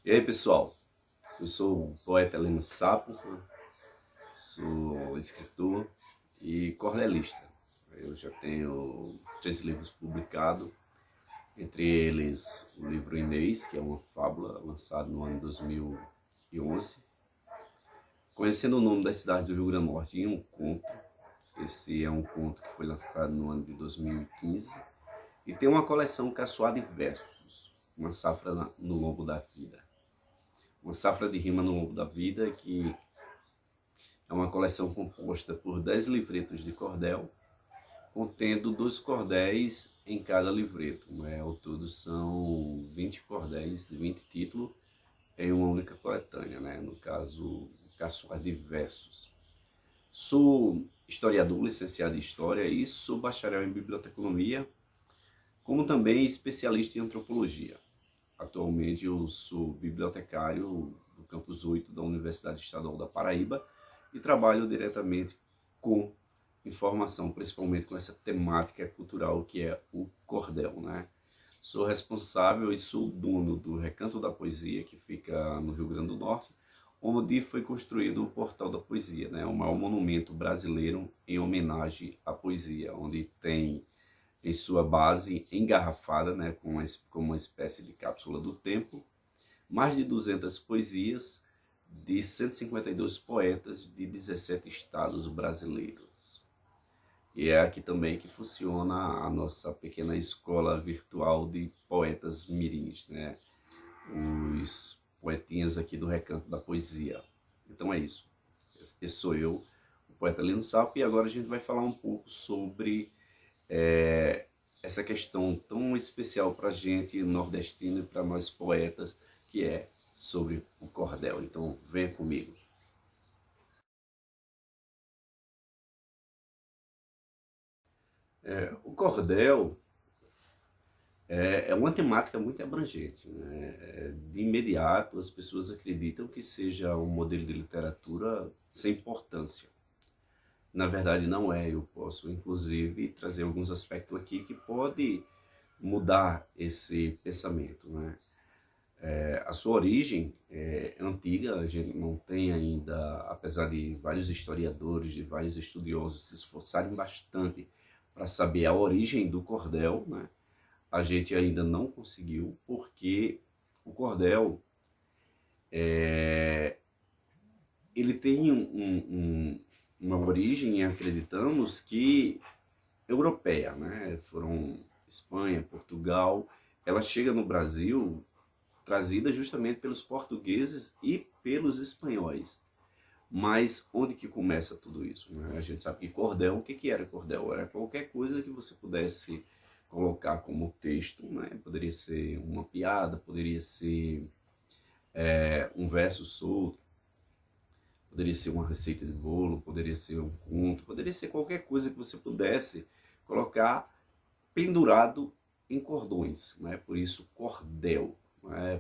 E aí, pessoal, eu sou o poeta Heleno Sapo, sou escritor e cordelista. Eu já tenho 3 livros publicados, entre eles o livro Inês, que é uma fábula lançada no ano de 2011, Conhecendo o Nome das Cidades do Rio Grande do Norte em um conto. Esse é um conto que foi lançado no ano de 2015, e tem uma coleção Caçoar de Versos, uma safra no lombo da vida. Uma safra de rima no lombo da vida, que é uma coleção composta por 10 livretos de cordel, contendo 2 cordéis em cada livreto. Ao todo são 20 cordéis, 20 títulos em uma única coletânea, no caso, Caçoar de Versos. Sou historiador, licenciado em História e sou bacharel em Biblioteconomia, como também especialista em Antropologia. Atualmente eu sou bibliotecário do Campus 8 da Universidade Estadual da Paraíba e trabalho diretamente com informação, principalmente com essa temática cultural que é o cordel. Sou responsável e sou dono do Recanto da Poesia, que fica no Rio Grande do Norte, onde foi construído o Portal da Poesia, o maior monumento brasileiro em homenagem à poesia, onde tem em sua base engarrafada, como uma espécie de cápsula do tempo, mais de 200 poesias de 152 poetas de 17 estados brasileiros. E é aqui também que funciona a nossa pequena escola virtual de poetas mirins, os poetinhas aqui do Recanto da Poesia. Então é isso. Esse sou eu, o poeta Heleno Sapo, e agora a gente vai falar um pouco sobre essa questão tão especial para a gente nordestino e para nós poetas, que é sobre o cordel. Então venha comigo. O cordel é uma temática muito abrangente. De imediato as pessoas acreditam que seja um modelo de literatura sem importância. Na verdade não é. Eu posso inclusive trazer alguns aspectos aqui que pode mudar esse pensamento. A sua origem é antiga, a gente não tem ainda, apesar de vários historiadores, de vários estudiosos se esforçarem bastante para saber a origem do cordel, a gente ainda não conseguiu, porque o cordel ele tem uma origem, acreditamos, que europeia, Foram Espanha, Portugal. Ela chega no Brasil trazida justamente pelos portugueses e pelos espanhóis. Mas onde que começa tudo isso? A gente sabe que cordel, o que era cordel? Era qualquer coisa que você pudesse colocar como texto, Poderia ser uma piada, poderia ser um verso solto, poderia ser uma receita de bolo, poderia ser um conto, poderia ser qualquer coisa que você pudesse colocar pendurado em cordões, Por isso cordel,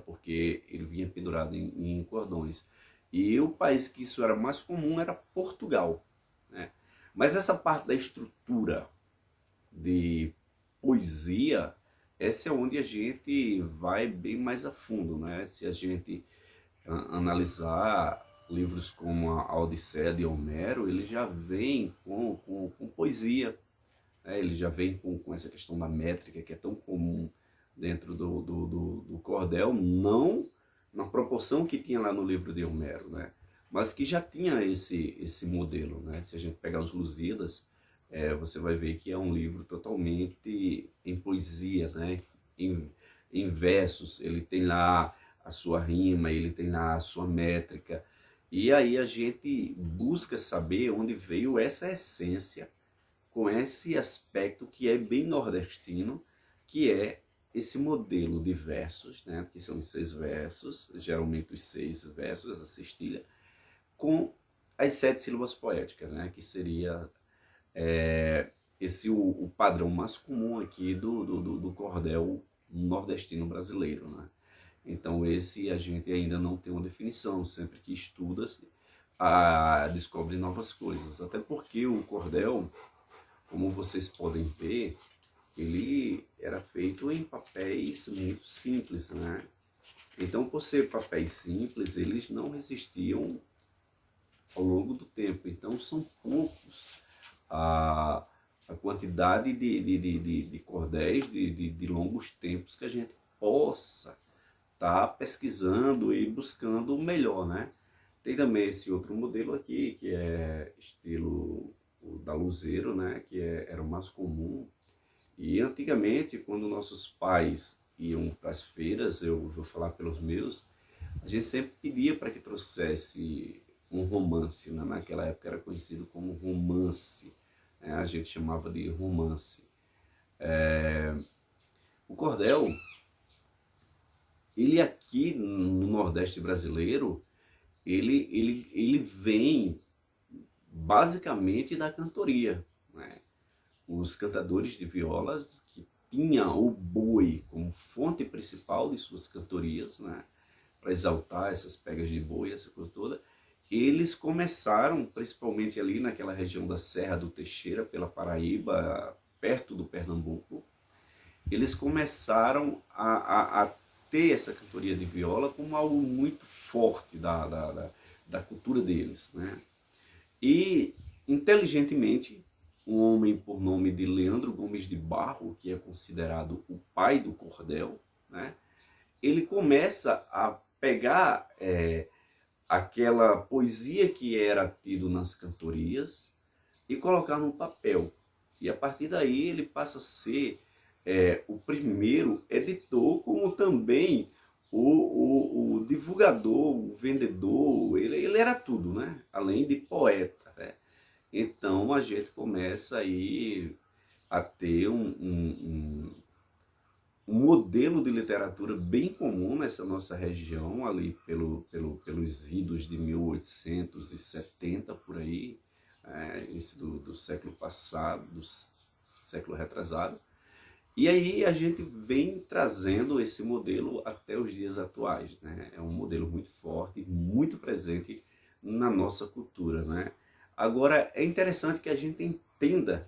porque ele vinha pendurado em cordões. E o país que isso era mais comum era Portugal, Mas essa parte da estrutura de poesia, essa é onde a gente vai bem mais a fundo, Se a gente analisar livros como a Odisseia de Homero, ele já vem com poesia, ele já vem com essa questão da métrica, que é tão comum dentro do cordel, não na proporção que tinha lá no livro de Homero, mas que já tinha esse modelo. Se a gente pegar os Lusíadas, você vai ver que é um livro totalmente em poesia, em versos. Ele tem lá a sua rima, ele tem lá a sua métrica, e aí a gente busca saber onde veio essa essência, com esse aspecto que é bem nordestino, que é esse modelo de versos, que são os 6 versos, geralmente os 6 versos, essa cestilha, com as 7 sílabas poéticas, que seria o padrão mais comum aqui do cordel nordestino brasileiro. Então esse a gente ainda não tem uma definição, sempre que estuda-se, descobre novas coisas, até porque o cordel, como vocês podem ver, ele era feito em papéis muito simples, Então, por ser papéis simples, eles não resistiam ao longo do tempo. Então, são poucos a quantidade de cordéis de longos tempos que a gente possa estar pesquisando e buscando o melhor, né? Tem também esse outro modelo aqui, que é estilo o da Luzeiro, né? Que era o mais comum. E antigamente, quando nossos pais iam para as feiras, eu vou falar pelos meus, a gente sempre pedia para que trouxesse um romance, né? Naquela época era conhecido como romance, né? A gente chamava de romance. O cordel, ele aqui no Nordeste brasileiro, ele vem basicamente da cantoria, né? Os cantadores de violas que tinham o boi como fonte principal de suas cantorias, né? Para exaltar essas pegas de boi, essa coisa toda, eles começaram, principalmente ali naquela região da Serra do Teixeira, pela Paraíba, perto do Pernambuco, eles começaram a ter essa cantoria de viola como algo muito forte da cultura deles, né? E, inteligentemente, um homem por nome de Leandro Gomes de Barro, que é considerado o pai do cordel, né? Ele começa a pegar aquela poesia que era tido nas cantorias e colocar no papel. E a partir daí ele passa a ser o primeiro editor, como também o divulgador, o vendedor, ele era tudo, né? Além de poeta, né? Então a gente começa aí a ter um modelo de literatura bem comum nessa nossa região, ali pelos idos de 1870, por aí, início do século passado, do século retrasado. E aí a gente vem trazendo esse modelo até os dias atuais, né? É um modelo muito forte, muito presente na nossa cultura, né? Agora, é interessante que a gente entenda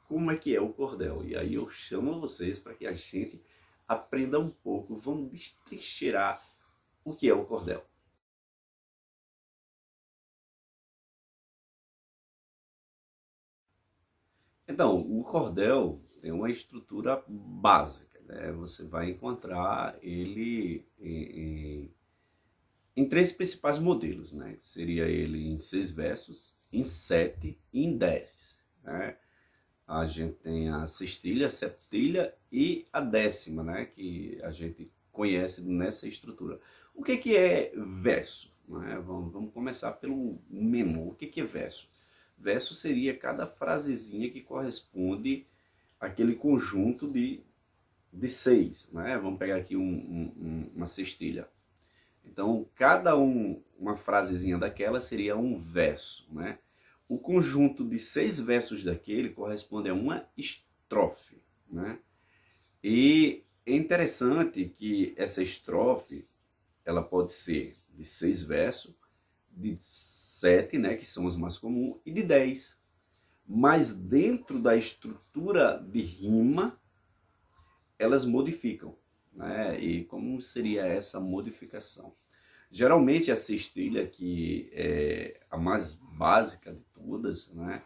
como é que é o cordel. E aí eu chamo vocês para que a gente aprenda um pouco, vamos destrinchar o que é o cordel. Então, o cordel tem uma estrutura básica, né? Você vai encontrar ele em três principais modelos, né? Seria ele em 6 versos, em 7 e em 10, né? A gente tem a sextilha, a septilha e a décima, né? Que a gente conhece nessa estrutura. O que é verso? Né? Vamos começar pelo menor. O que é verso? Verso seria cada frasezinha que corresponde àquele conjunto de 6. Né? Vamos pegar aqui uma sextilha. Então, uma frasezinha daquela seria um verso, né? O conjunto de 6 versos daquele corresponde a uma estrofe, né? E é interessante que essa estrofe, ela pode ser de 6 versos, de 7, né, que são os mais comuns, e de 10. Mas dentro da estrutura de rima, elas modificam, né? E como seria essa modificação? Geralmente a sextilha, que é a mais básica de todas, né?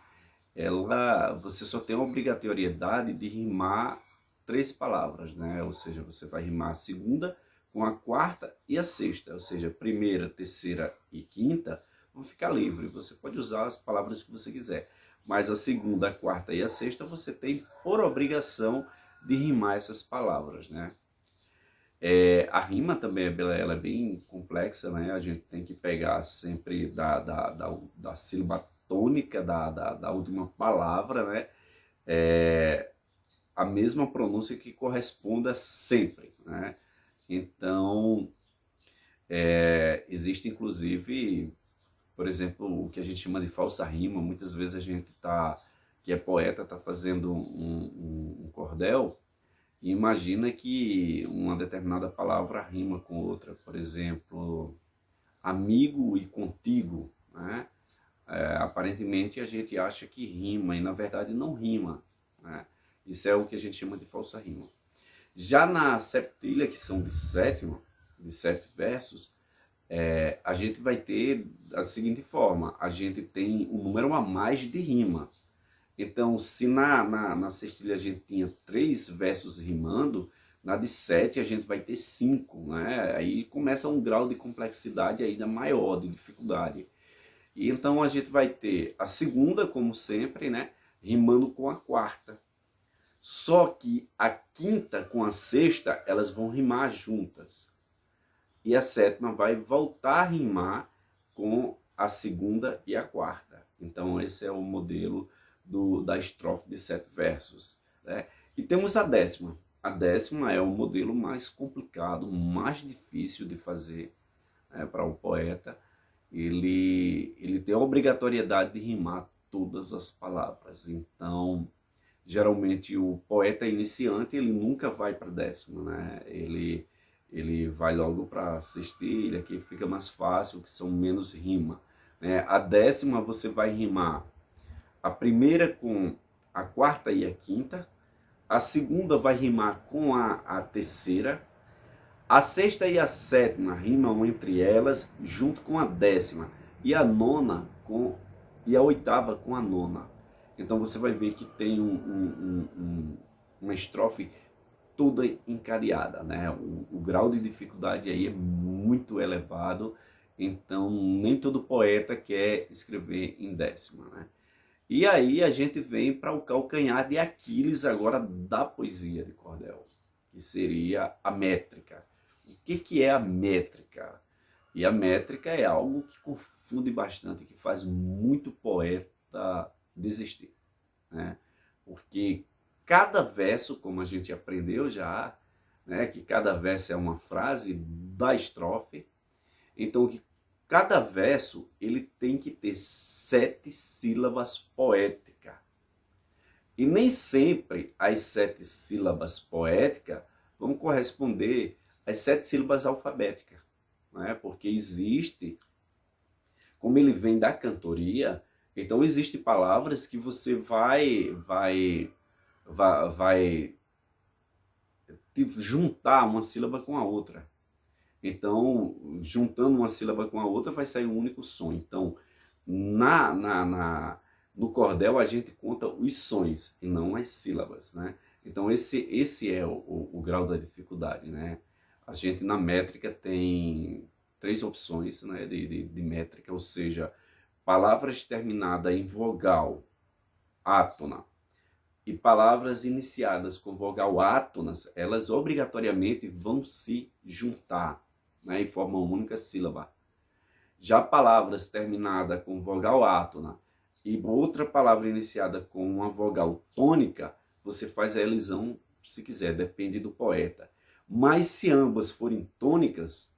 Você só tem a obrigatoriedade de rimar 3 palavras, né? Ou seja, você vai rimar a segunda com a quarta e a sexta, ou seja, primeira, terceira e quinta vão ficar livres. Você pode usar as palavras que você quiser, mas a segunda, a quarta e a sexta você tem por obrigação de rimar essas palavras, né? A rima também ela é bem complexa, né? A gente tem que pegar sempre da sílaba tônica da última palavra, né? A mesma pronúncia que corresponda sempre, né? Então, existe inclusive, por exemplo, o que a gente chama de falsa rima. Muitas vezes a gente que é poeta, está fazendo um cordel, e imagina que uma determinada palavra rima com outra, por exemplo, amigo e contigo, né? Aparentemente a gente acha que rima e na verdade não rima, né? Isso é o que a gente chama de falsa rima. Já na septilha, que são de sétima, de 7 versos, a gente vai ter da seguinte forma: a gente tem um número a mais de rima. Então, se na cestilha a gente tinha 3 versos rimando, na de 7 a gente vai ter 5, né? Aí começa um grau de complexidade ainda maior, de dificuldade. E então a gente vai ter a segunda, como sempre, né? Rimando com a quarta. Só que a quinta com a sexta, elas vão rimar juntas. E a sétima vai voltar a rimar com a segunda e a quarta. Então esse é o modelo da estrofe de 7 versos, né? E temos a décima. A décima é o modelo mais complicado, mais difícil de fazer, né, para o poeta. Ele tem a obrigatoriedade de rimar todas as palavras. Então, geralmente o poeta iniciante, ele nunca vai para a décima, né? Ele vai logo para a sextilha, que fica mais fácil, que são menos rima, né? A décima você vai rimar a primeira com a quarta e a quinta, a segunda vai rimar com a terceira, a sexta e a sétima rimam entre elas, junto com a décima, e a nona e a oitava com a nona. Então você vai ver que tem uma estrofe toda encadeada, né? O grau de dificuldade aí é muito elevado, então nem todo poeta quer escrever em décima, né? E aí a gente vem para o calcanhar de Aquiles agora da poesia de cordel, que seria a métrica. O que é a métrica? E a métrica é algo que confunde bastante, que faz muito poeta desistir, né? Porque cada verso, como a gente aprendeu já, né, que cada verso é uma frase da estrofe, então que cada verso ele tem que ter 7 sílabas poéticas. E nem sempre as 7 sílabas poéticas vão corresponder às 7 sílabas alfabéticas, né? Porque existe, como ele vem da cantoria, então existem palavras que você vai juntar uma sílaba com a outra. Então, juntando uma sílaba com a outra, vai sair um único som. Então, no cordel, a gente conta os sons e não as sílabas, né? Então, esse é o grau da dificuldade, né? A gente, na métrica, tem 3 opções, né, de métrica, ou seja, palavras terminadas em vogal átona e palavras iniciadas com vogal átonas, elas obrigatoriamente vão se juntar, né, e formam uma única sílaba. Já palavras terminadas com vogal átona e outra palavra iniciada com uma vogal tônica, você faz a elisão se quiser, depende do poeta. Mas se ambas forem tônicas,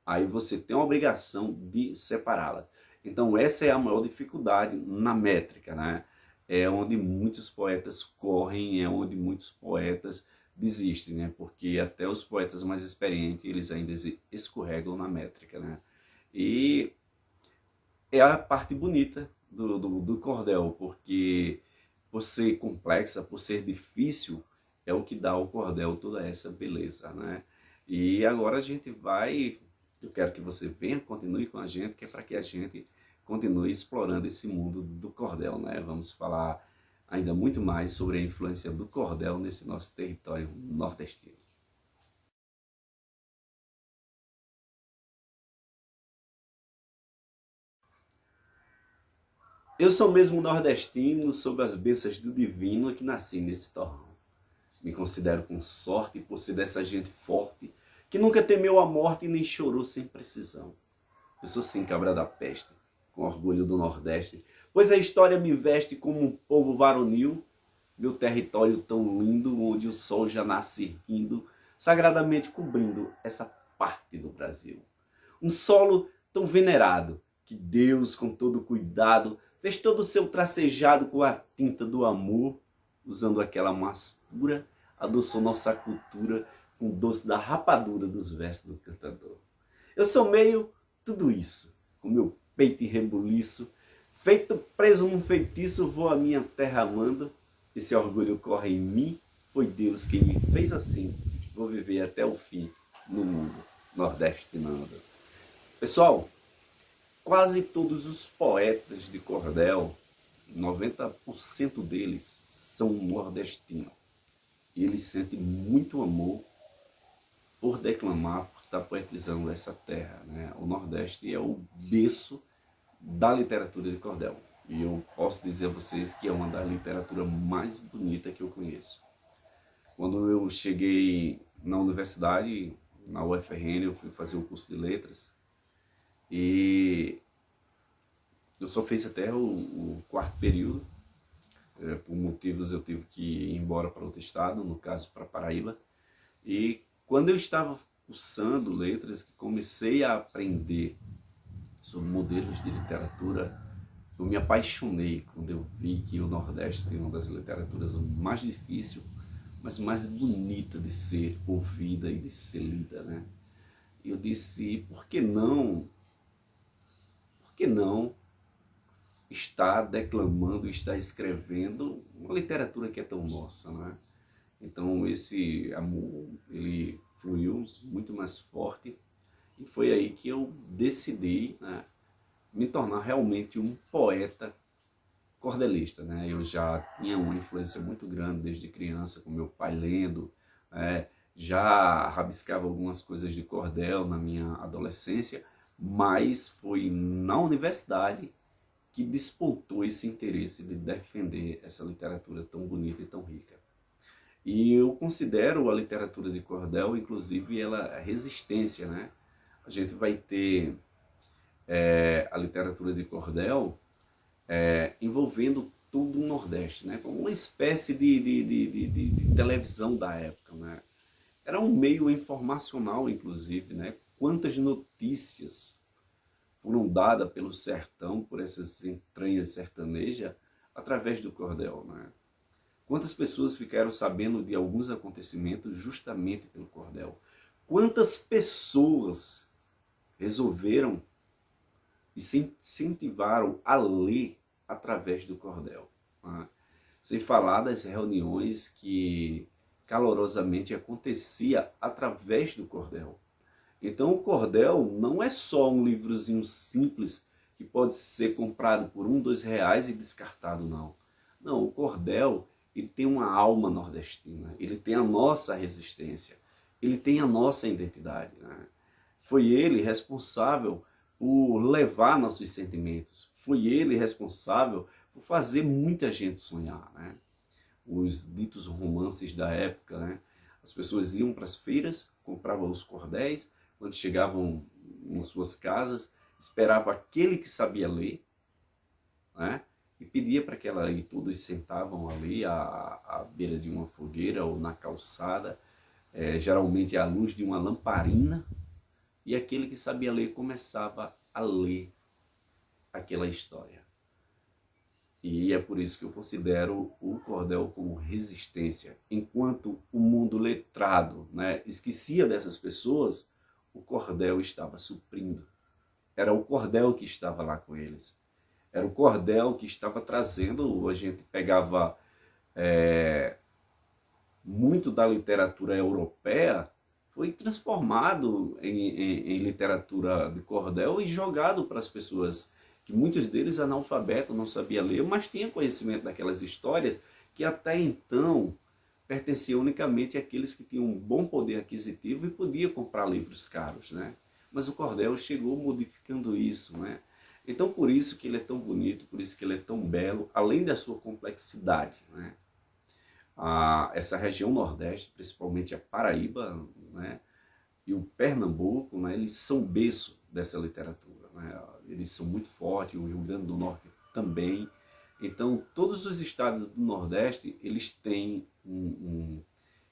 aí você tem a obrigação de separá-las. Então essa é a maior dificuldade na métrica, né? É onde muitos poetas correm, é onde muitos poetas desistem, né? Porque até os poetas mais experientes, eles ainda escorregam na métrica, né? E é a parte bonita do cordel, porque por ser complexa, por ser difícil, é o que dá ao cordel toda essa beleza, né? E agora a gente vai, eu quero que você venha, continue com a gente, que é para que a gente continue explorando esse mundo do cordel, né? Vamos falar ainda muito mais sobre a influência do cordel nesse nosso território nordestino. Eu sou mesmo nordestino, sob as bênçãos do divino, que nasci nesse torrão. Me considero com sorte por ser dessa gente forte, que nunca temeu a morte e nem chorou sem precisão. Eu sou sim cabra da peste, com orgulho do Nordeste, pois a história me veste como um povo varonil, meu território tão lindo, onde o sol já nasce rindo, sagradamente cobrindo essa parte do Brasil. Um solo tão venerado, que Deus, com todo cuidado, fez todo o seu tracejado com a tinta do amor, usando aquela mais pura, adoçou nossa cultura com o doce da rapadura dos versos do cantador. Eu sou meio tudo isso, com meu peito e rebuliço, feito preso num feitiço, vou à minha terra amando, esse orgulho corre em mim, foi Deus quem me fez assim, vou viver até o fim no mundo. nordestinando. Pessoal, quase todos os poetas de cordel, 90% deles são nordestinos. E eles sentem muito amor por declamar, por estar poetizando essa terra, né? O Nordeste é o berço da literatura de cordel. E eu posso dizer a vocês que é uma da literatura mais bonita que eu conheço. Quando eu cheguei na universidade, na UFRN, eu fui fazer o curso de letras e eu só fiz até o quarto período. Por motivos eu tive que ir embora para outro estado, no caso para Paraíba. E quando eu estava cursando letras, comecei a aprender sobre modelos de literatura, eu me apaixonei quando eu vi que o Nordeste tem uma das literaturas mais difíceis, mas mais bonita de ser ouvida e de ser lida, né? E eu disse, por que não estar declamando, estar escrevendo uma literatura que é tão nossa, né? Então esse amor, ele fluiu muito mais forte e foi aí que eu decidi, né, me tornar realmente um poeta cordelista, né? Eu já tinha uma influência muito grande desde criança, com meu pai lendo, né? Já rabiscava algumas coisas de cordel na minha adolescência, mas foi na universidade que despontou esse interesse de defender essa literatura tão bonita e tão rica. E eu considero a literatura de cordel, inclusive, ela é resistência, né? A gente vai ter a literatura de cordel envolvendo todo o Nordeste, né? Como uma espécie de televisão da época, né? Era um meio informacional, inclusive, né? Quantas notícias foram dadas pelo sertão, por essas entranhas sertanejas, através do cordel, né? Quantas pessoas ficaram sabendo de alguns acontecimentos justamente pelo cordel? Quantas pessoas resolveram e se incentivaram a ler através do cordel? Né? Sem falar das reuniões que calorosamente acontecia através do cordel. Então o cordel não é só um livrozinho simples que pode ser comprado por R$ 1, R$ 2 e descartado, não. Não, o cordel, ele tem uma alma nordestina, ele tem a nossa resistência, ele tem a nossa identidade, né? Foi ele responsável por levar nossos sentimentos, foi ele responsável por fazer muita gente sonhar, né? Os ditos romances da época, né? As pessoas iam para as feiras, compravam os cordéis, quando chegavam nas suas casas, esperavam aquele que sabia ler, né? E pedia para aquela lei, todos sentavam ali à beira de uma fogueira ou na calçada, geralmente à luz de uma lamparina, e aquele que sabia ler começava a ler aquela história. E é por isso que eu considero o cordel como resistência. Enquanto o mundo letrado, né, esquecia dessas pessoas, o cordel estava suprindo. Era o cordel que estava lá com eles. Era o cordel que estava trazendo, a gente pegava muito da literatura europeia, foi transformado em literatura de cordel e jogado para as pessoas, que muitos deles analfabetos, não sabia ler, mas tinham conhecimento daquelas histórias que até então pertenciam unicamente àqueles que tinham um bom poder aquisitivo e podiam comprar livros caros, né? Mas o cordel chegou modificando isso, né? Então por isso que ele é tão bonito, por isso que ele é tão belo, além da sua complexidade, né? Essa região nordeste, principalmente a Paraíba, né, e o Pernambuco, né, eles são berço dessa literatura, né? Eles são muito fortes, o Rio Grande do Norte também. Então, todos os estados do Nordeste, eles têm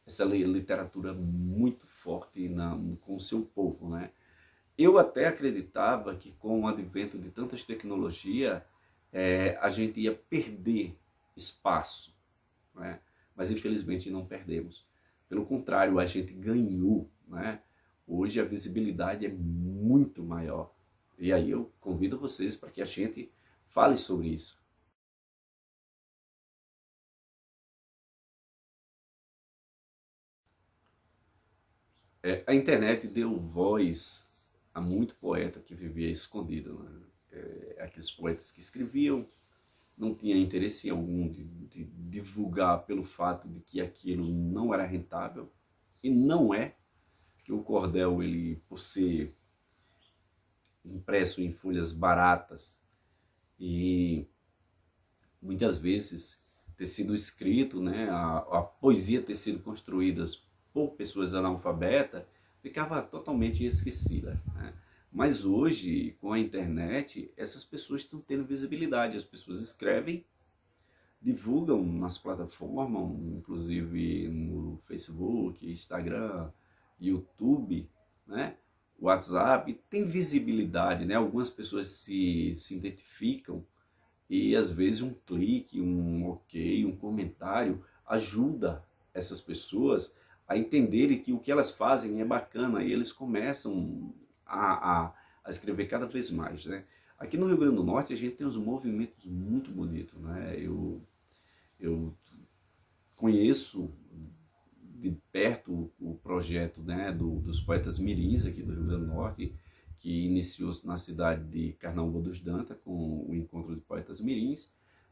essa literatura muito forte com o seu povo, né? Eu até acreditava que com o advento de tantas tecnologias, a gente ia perder espaço, né? Mas infelizmente não perdemos. Pelo contrário, a gente ganhou, né? Hoje a visibilidade é muito maior. E aí eu convido vocês para que a gente fale sobre isso. A internet deu voz a muito poeta que vivia escondido, né? Aqueles poetas que escreviam, não tinha interesse algum de divulgar pelo fato de que aquilo não era rentável, e não é, que o cordel, ele, por ser impresso em folhas baratas e muitas vezes ter sido escrito, né, a poesia ter sido construída por pessoas analfabetas, ficava totalmente esquecida, né? Mas hoje, com a internet, essas pessoas estão tendo visibilidade. As pessoas escrevem, divulgam nas plataformas, inclusive no Facebook, Instagram, YouTube, né? WhatsApp, tem visibilidade, né? Algumas pessoas se identificam e às vezes um clique, um ok, um comentário ajuda essas pessoas a entenderem que o que elas fazem é bacana e eles começam a escrever cada vez mais, né? Aqui no Rio Grande do Norte a gente tem uns movimentos muito bonitos, né? Eu conheço de perto o projeto, né, dos poetas mirins aqui do Rio Grande do Norte, que iniciou-se na cidade de Carnaúba dos Dantas, com o encontro de poetas mirins,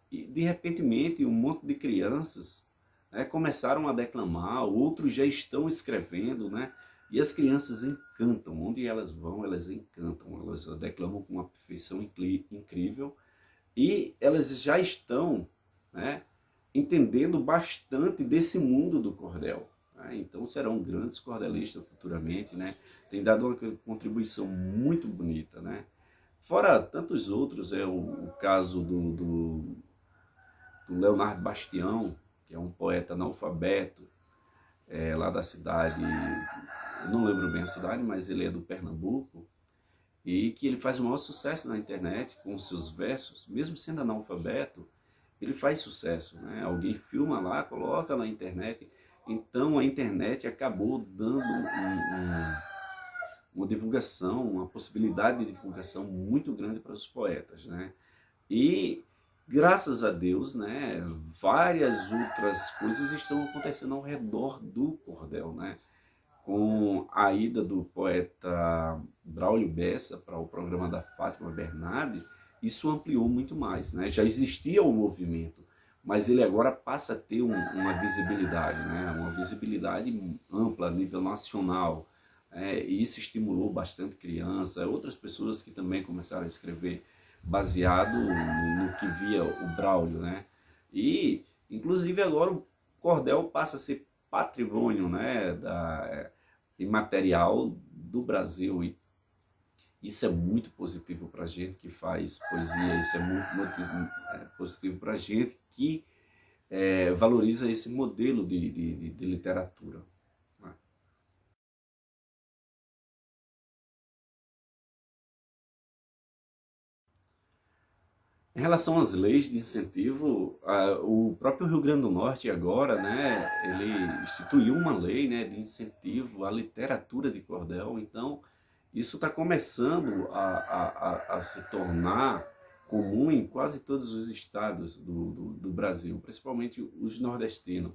e de repentemente um monte de crianças, né, começaram a declamar, outros já estão escrevendo, né, e as crianças encantam, onde elas vão, elas encantam, elas declamam com uma perfeição incrível, e elas já estão, né, entendendo bastante desse mundo do cordel. Né? Então serão grandes cordelistas futuramente, né? Tem dado uma contribuição muito bonita, né? Fora tantos outros, o caso do Leonardo Bastião, que é um poeta analfabeto, lá da cidade, eu não lembro bem a cidade, mas ele é do Pernambuco, e que ele faz o maior sucesso na internet com os seus versos, mesmo sendo analfabeto, ele faz sucesso, né? Alguém filma lá, coloca na internet, então a internet acabou dando uma divulgação, uma possibilidade de divulgação muito grande para os poetas, né? E graças a Deus, né, várias outras coisas estão acontecendo ao redor do cordel, né? Com a ida do poeta Braulio Bessa para o programa da Fátima Bernardes, isso ampliou muito mais, né? Já existia o movimento, mas ele agora passa a ter uma visibilidade, né? Uma visibilidade ampla a nível nacional. E isso estimulou bastante criança, outras pessoas que também começaram a escrever baseado no que via o Braulio, né? E, inclusive, agora o cordel passa a ser patrimônio, né, imaterial do Brasil, e isso é muito positivo para a gente que faz poesia, isso é muito positivo para a gente que valoriza esse modelo de literatura. Né? Em relação às leis de incentivo, o próprio Rio Grande do Norte agora, né, ele instituiu uma lei, né, de incentivo à literatura de cordel. Então isso está começando a se tornar comum em quase todos os estados do Brasil, principalmente os nordestinos.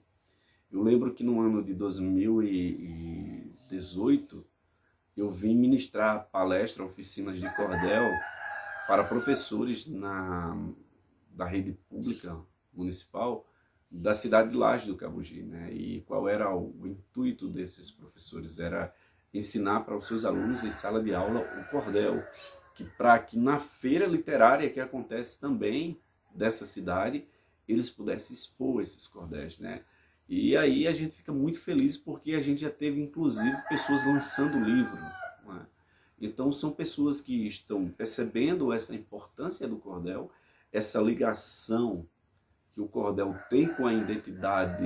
Eu lembro que no ano de 2018 eu vim ministrar palestra, oficinas de cordel para professores da rede pública municipal da cidade de Laje do Cabugi, né? E qual era o intuito desses professores? Era ensinar para os seus alunos em sala de aula o cordel, para que na feira literária que acontece também dessa cidade, eles pudessem expor esses cordéis, né? E aí a gente fica muito feliz porque a gente já teve inclusive pessoas lançando livro, né? Então são pessoas que estão percebendo essa importância do cordel, essa ligação que o cordel tem com a identidade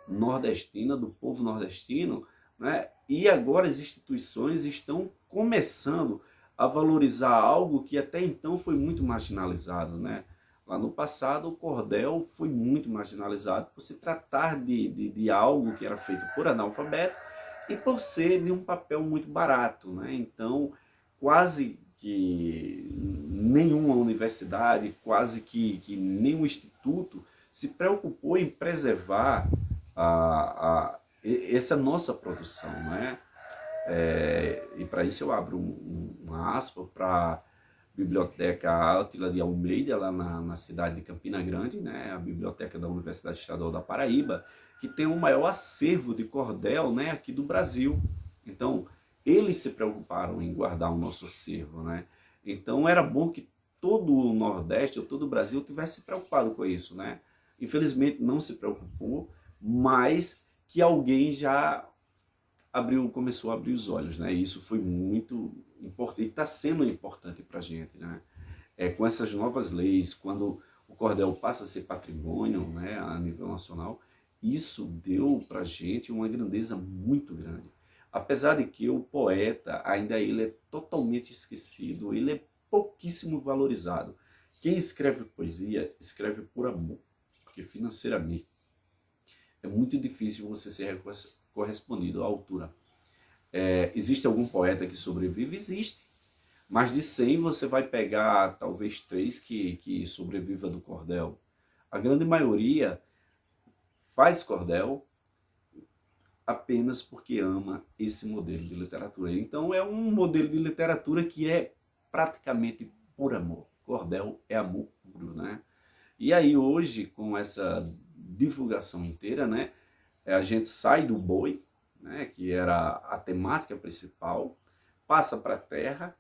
nordestina, do povo nordestino, né? E agora as instituições estão começando a valorizar algo que até então foi muito marginalizado, né? Lá no passado, o cordel foi muito marginalizado por se tratar de algo que era feito por analfabeto e por ser de um papel muito barato, né? Então, quase que nenhuma universidade, quase que nenhum instituto se preocupou em preservar essa nossa produção, né? E para isso eu abro uma aspa para a Biblioteca Átila de Almeida, lá na cidade de Campina Grande, né? A biblioteca da Universidade Estadual da Paraíba, que tem o maior acervo de cordel, né, aqui do Brasil. Então, eles se preocuparam em guardar o nosso acervo, né? Então, era bom que todo o Nordeste, ou todo o Brasil, tivesse preocupado com isso, né? Infelizmente, não se preocupou, mas que alguém já começou a abrir os olhos, né? E isso foi muito importante, e está sendo importante para a gente, né? Com essas novas leis, quando o cordel passa a ser patrimônio, né, a nível nacional, isso deu para a gente uma grandeza muito grande. Apesar de que o poeta, ainda ele é totalmente esquecido, ele é pouquíssimo valorizado. Quem escreve poesia, escreve por amor, porque financeiramente é muito difícil você ser correspondido à altura. Existe algum poeta que sobrevive? Existe. Mas de 100 você vai pegar talvez 3 que sobreviva do cordel. A grande maioria faz cordel apenas porque ama esse modelo de literatura. Então é um modelo de literatura que é praticamente por amor. Cordel é amor puro, né? E aí hoje, com essa divulgação inteira, né, a gente sai do boi, né, que era a temática principal, passa para a terra,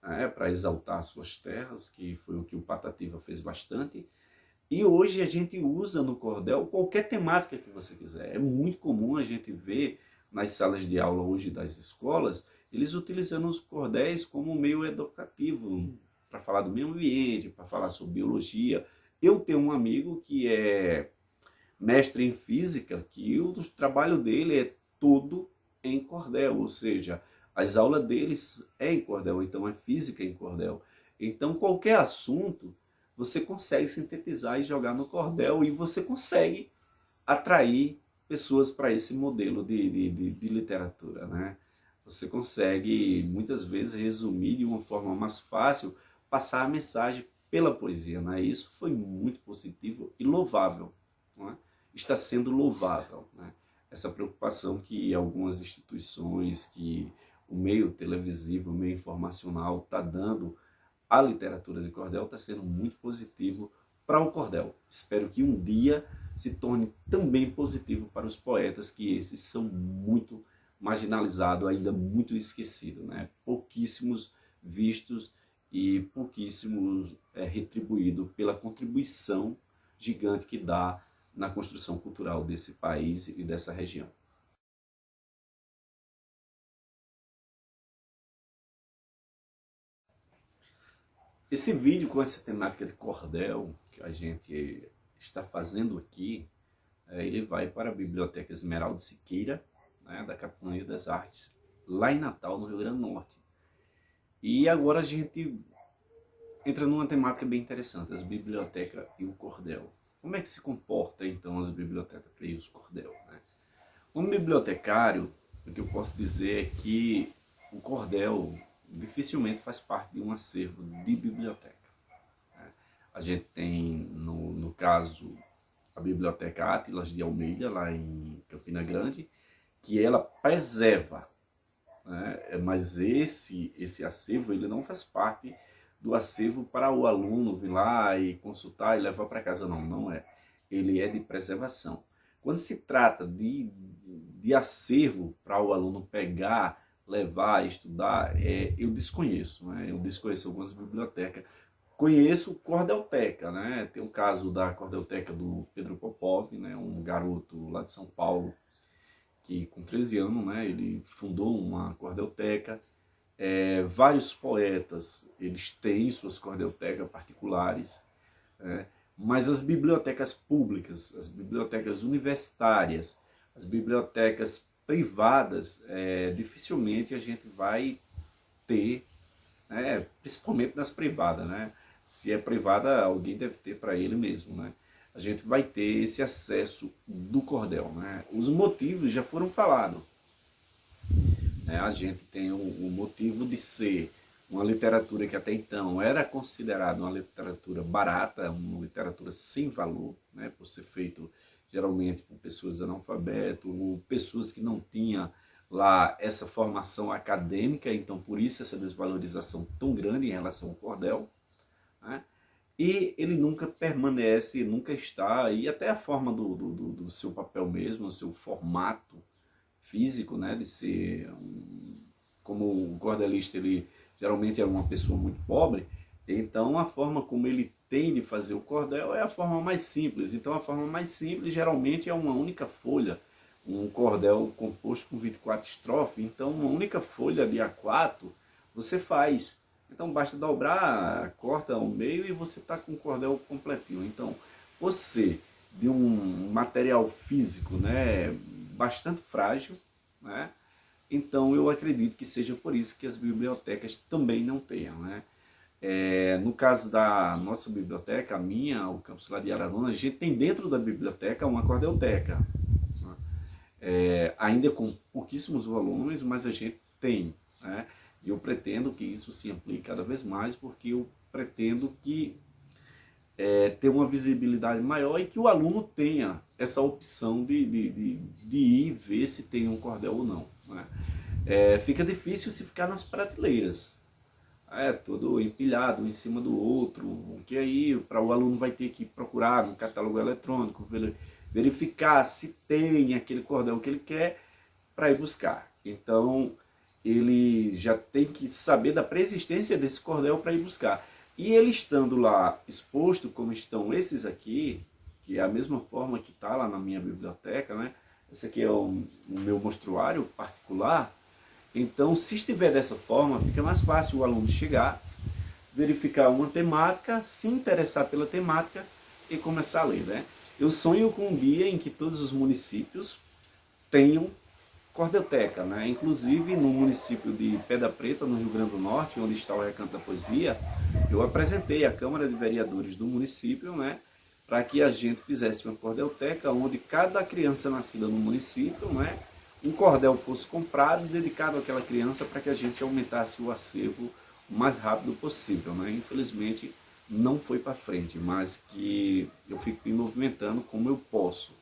né, para exaltar suas terras, que foi o que o Patativa fez bastante. E hoje a gente usa no cordel qualquer temática que você quiser. É muito comum a gente ver nas salas de aula hoje das escolas, eles utilizando os cordéis como meio educativo, para falar do meio ambiente, para falar sobre biologia. Eu tenho um amigo que é mestre em física, que o trabalho dele é todo em cordel, ou seja, as aulas deles é em cordel, então é física em cordel. Então qualquer assunto você consegue sintetizar e jogar no cordel e você consegue atrair pessoas para esse modelo de literatura, né? Você consegue muitas vezes resumir de uma forma mais fácil, passar a mensagem pela poesia, né? Isso foi muito positivo e louvável, não é? Está sendo louvável, né? Essa preocupação que algumas instituições, que o meio televisivo, o meio informacional está dando à literatura de cordel, está sendo muito positivo para o cordel. Espero que um dia se torne também positivo para os poetas, que esses são muito marginalizados, ainda muito esquecidos, né? Pouquíssimos vistos e pouquíssimos retribuídos pela contribuição gigante que dá na construção cultural desse país e dessa região. Esse vídeo com essa temática de cordel que a gente está fazendo aqui, ele vai para a Biblioteca Esmeralda Siqueira, né, da Capitania das Artes, lá em Natal, no Rio Grande do Norte. E agora a gente entra numa temática bem interessante, as bibliotecas e o cordel. Como é que se comporta então as bibliotecas e os cordel, né? Como bibliotecário, o que eu posso dizer é que o cordel dificilmente faz parte de um acervo de biblioteca. A gente tem, no caso, a Biblioteca Átilas de Almeida, lá em Campina Grande, que ela preserva, né? Mas esse acervo ele não faz parte do acervo para o aluno vir lá e consultar e levar para casa, não é. Ele é de preservação. Quando se trata de acervo para o aluno pegar, levar, estudar, eu desconheço, né? Eu desconheço algumas bibliotecas. Conheço Cordelteca, né? Tem o caso da Cordelteca do Pedro Popov, né? Um garoto lá de São Paulo, que com 13 anos, né, ele fundou uma cordelteca. Vários poetas, eles têm suas cordeltecas particulares, né? Mas as bibliotecas públicas, as bibliotecas universitárias, as bibliotecas privadas, dificilmente a gente vai ter, né, principalmente nas privadas, né? Se é privada, alguém deve ter para ele mesmo, né? A gente vai ter esse acesso do cordel, né? Os motivos já foram falados. A gente tem o motivo de ser uma literatura que até então era considerada uma literatura barata, uma literatura sem valor, né? Por ser feito geralmente por pessoas analfabetas, ou pessoas que não tinham lá essa formação acadêmica, então por isso essa desvalorização tão grande em relação ao cordel, né? E ele nunca permanece, nunca está, e até a forma do seu papel mesmo, o seu formato físico, né, de ser, como o cordelista, ele geralmente era uma pessoa muito pobre, então a forma como ele tem de fazer o cordel é a forma mais simples. Então a forma mais simples geralmente é uma única folha, um cordel composto com 24 estrofes, então uma única folha de A4 você faz. Então basta dobrar, corta ao meio e você está com o cordel completinho. Então você, de um material físico, né, bastante frágil, né, então eu acredito que seja por isso que as bibliotecas também não tenham, né. No caso da nossa biblioteca, a minha, o campus lá de Araruna, a gente tem dentro da biblioteca uma cordelteca, né? Ainda com pouquíssimos volumes, mas a gente tem, né? E eu pretendo que isso se amplie cada vez mais, porque eu pretendo que ter uma visibilidade maior e que o aluno tenha essa opção de ir ver se tem um cordel ou não, né? Fica difícil se ficar nas prateleiras, todo empilhado um em cima do outro, que aí para o aluno vai ter que procurar no catálogo eletrônico, verificar se tem aquele cordel que ele quer para ir buscar. Então ele já tem que saber da preexistência desse cordel para ir buscar. E ele estando lá exposto, como estão esses aqui, que é a mesma forma que está lá na minha biblioteca, né? Esse aqui é o meu mostruário particular. Então, se estiver dessa forma, fica mais fácil o aluno chegar, verificar uma temática, se interessar pela temática e começar a ler, né? Eu sonho com um dia em que todos os municípios tenham cordelteca, né? Inclusive no município de Pedra Preta, no Rio Grande do Norte, onde está o Recanto da Poesia, eu apresentei à Câmara de Vereadores do município, né, para que a gente fizesse uma cordelteca onde cada criança nascida no município, né, um cordel fosse comprado e dedicado àquela criança para que a gente aumentasse o acervo o mais rápido possível, né? Infelizmente não foi para frente, mas que eu fico me movimentando como eu posso,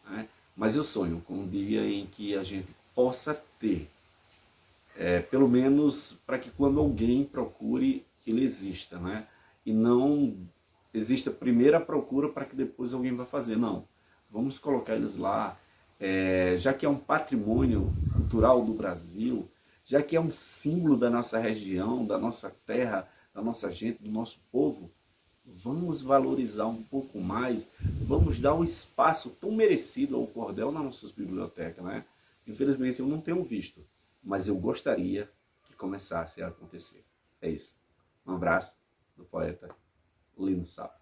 né? Mas eu sonho com um dia em que a gente possa ter, pelo menos para que quando alguém procure, ele exista, né? E não exista primeiro a procura para que depois alguém vai fazer, não. Vamos colocar eles lá, já que é um patrimônio cultural do Brasil, já que é um símbolo da nossa região, da nossa terra, da nossa gente, do nosso povo, vamos valorizar um pouco mais, vamos dar um espaço tão merecido ao cordel nas nossas bibliotecas, né? Infelizmente eu não tenho visto, mas eu gostaria que começasse a acontecer. É isso. Um abraço do poeta Lino Sapo.